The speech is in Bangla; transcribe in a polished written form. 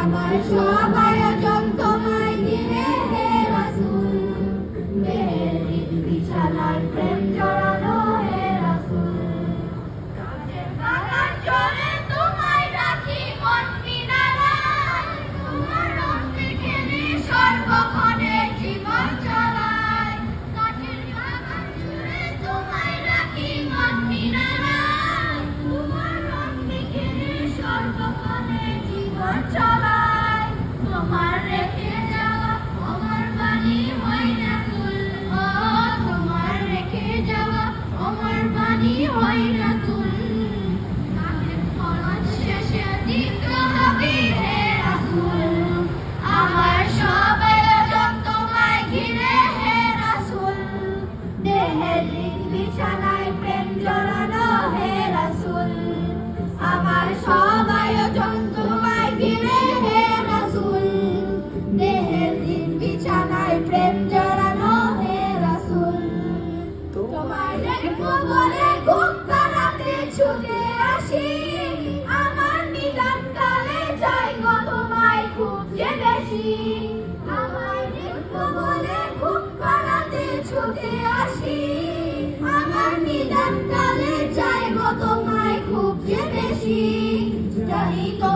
আমার সব আয়োজন তোমায় ঘিরে হে রাসূল, দেহের হৃদ বিছানায় প্রেম জড়ানো হে রাসূল। কাজের বাগান জোরে তোমায় রাখি মন মিনারায়, তোমার রং দেখে সর্বক্ষণে জীবন চালায়। কাজের বাগান জোরে তোমায় রাখি মন মিনারায়, তোমার রং দেখে সর্বক্ষণে জীবন চালায়। তোমার রেখে যাওয়া আমার বাণী হয় না তুল, ও তোমার রেখে যাওয়া আমার বাণী হয় না তুল। কাজের খরচ শেষে দিতে হবে হে রাসূল, আমার সব আয়োজন তোমায় ঘিরে হে রাসূল, দেহের হৃদ বিছানায় প্রেম জড়ানো হে রাসূল। আমার সব আয়োজন তোমায় ঘিরে হে রাসূল, দেহের হৃদ বিছানায় প্রেম জড়ানো হে রাসূল। তোমায় দেখবো বলে ঘুম পাড়াতে ছুটে আসি, আমার নিদান কালে যাই গো তোমায় খুঁজতে বেশি। আমায় দেখবো বলে ঘুম পাড়াতে ছুটে আসি, আমার নিদান কালে